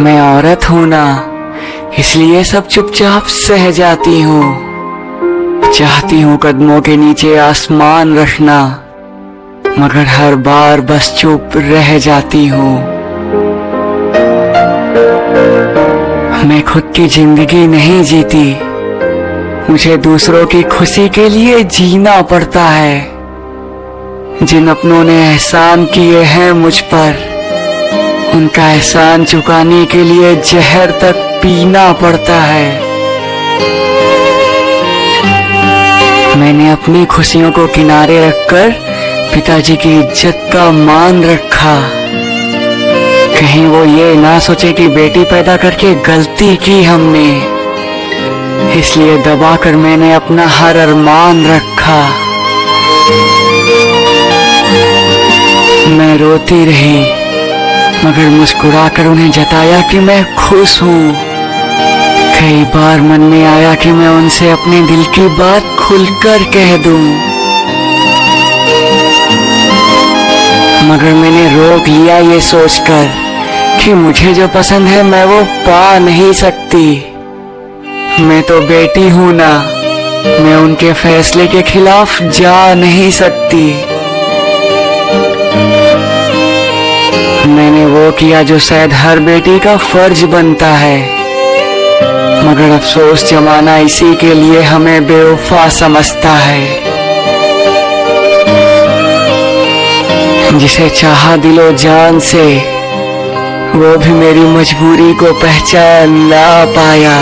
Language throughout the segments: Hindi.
मैं औरत हूं ना, इसलिए सब चुपचाप सह जाती हूँ। चाहती हूँ कदमों के नीचे आसमान रखना, मगर हर बार बस चुप रह जाती हूँ। मैं खुद की जिंदगी नहीं जीती, मुझे दूसरों की खुशी के लिए जीना पड़ता है। जिन अपनों ने एहसान किए हैं मुझ पर, उनका एहसान चुकाने के लिए जहर तक पीना पड़ता है। मैंने अपनी खुशियों को किनारे रखकर पिताजी की इज्जत का मान रखा। कहीं वो ये ना सोचे कि बेटी पैदा करके गलती की हमने, इसलिए दबाकर मैंने अपना हर अरमान रखा। मैं रोती रही, मगर मुस्कुराकर उन्हें जताया कि मैं खुश हूँ। कई बार मन में आया कि मैं उनसे अपने दिल की बात खुलकर कह दूं, मगर मैंने रोक लिया ये सोचकर कि मुझे जो पसंद है मैं वो पा नहीं सकती। मैं तो बेटी हूं ना, मैं उनके फैसले के खिलाफ जा नहीं सकती। मैंने वो किया जो शायद हर बेटी का फर्ज बनता है, मगर अफसोस जमाना इसी के लिए हमें बेवफा समझता है। जिसे चाहा दिलो जान से, वो भी मेरी मजबूरी को पहचान ना पाया।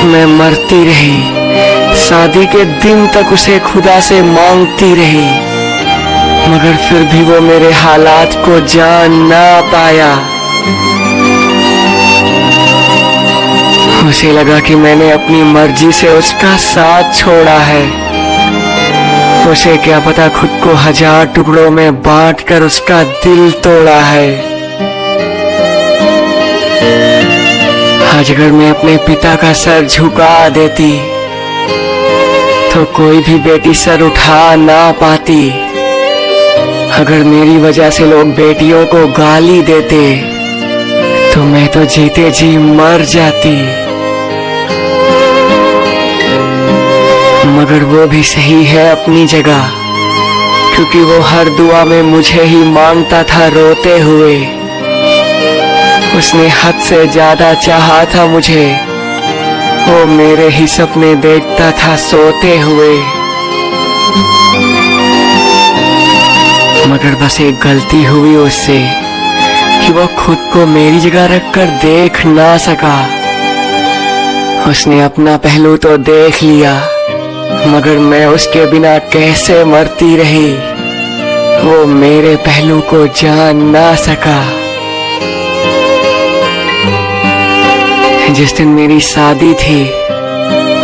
मैं मरती रही, शादी के दिन तक उसे खुदा से मांगती रही, मगर फिर भी वो मेरे हालात को जान ना पाया। उसे लगा कि मैंने अपनी मर्जी से उसका साथ छोड़ा है। उसे क्या पता खुद को 1000 टुकड़ों में बांटकर उसका दिल तोड़ा है। आज अगर मैं अपने पिता का सर झुका देती, तो कोई भी बेटी सर उठा ना पाती। अगर मेरी वजह से लोग बेटियों को गाली देते, तो मैं तो जीते जी मर जाती। मगर वो भी सही है अपनी जगह, क्योंकि वो हर दुआ में मुझे ही मांगता था रोते हुए। उसने हद से ज्यादा चाहा था मुझे, वो मेरे ही सपने देखता था सोते हुए। मगर बस एक गलती हुई उससे कि वो खुद को मेरी जगह रखकर देख ना सका। उसने अपना पहलू तो देख लिया, मगर मैं उसके बिना कैसे मरती रही, वो मेरे पहलू को जान ना सका। जिस दिन मेरी शादी थी,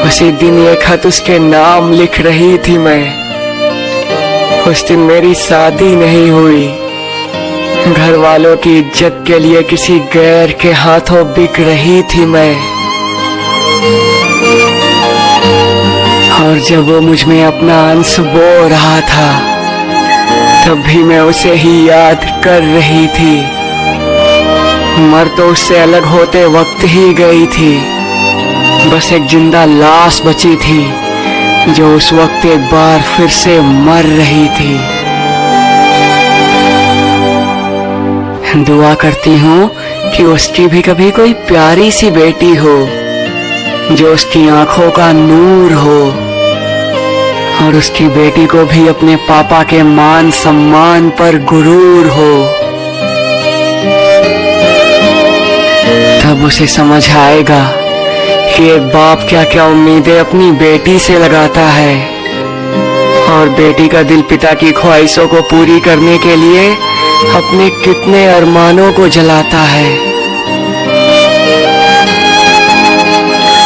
उसी दिन ये खत उसके नाम लिख रही थी मैं। उस दिन मेरी शादी नहीं हुई, घर वालों की इज्जत के लिए किसी गैर के हाथों बिक रही थी मैं। और जब वो मुझ में अपना अंश बो रहा था, तब भी मैं उसे ही याद कर रही थी। मर तो उससे अलग होते वक्त ही गई थी, बस एक जिंदा लाश बची थी, जो उस वक्त एक बार फिर से मर रही थी। दुआ करती हूँ कि उसकी भी कभी कोई प्यारी सी बेटी हो, जो उसकी आंखों का नूर हो, और उसकी बेटी को भी अपने पापा के मान सम्मान पर गुरूर हो। तब उसे समझ आएगा कि एक बाप क्या क्या उम्मीदें अपनी बेटी से लगाता है, और बेटी का दिल पिता की ख्वाहिशों को पूरी करने के लिए अपने कितने अरमानों को जलाता है।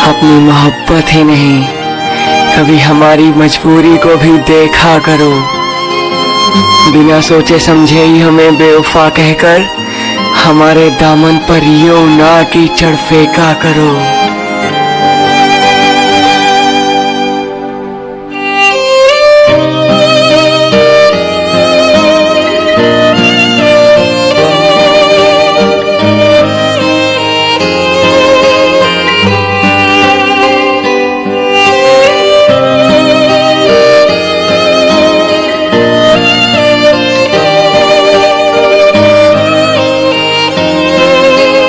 अपनी मोहब्बत ही नहीं, कभी हमारी मजबूरी को भी देखा करो। बिना सोचे समझे ही हमें बेवफा कहकर हमारे दामन पर यूं ना कीचड़ फेंका करो।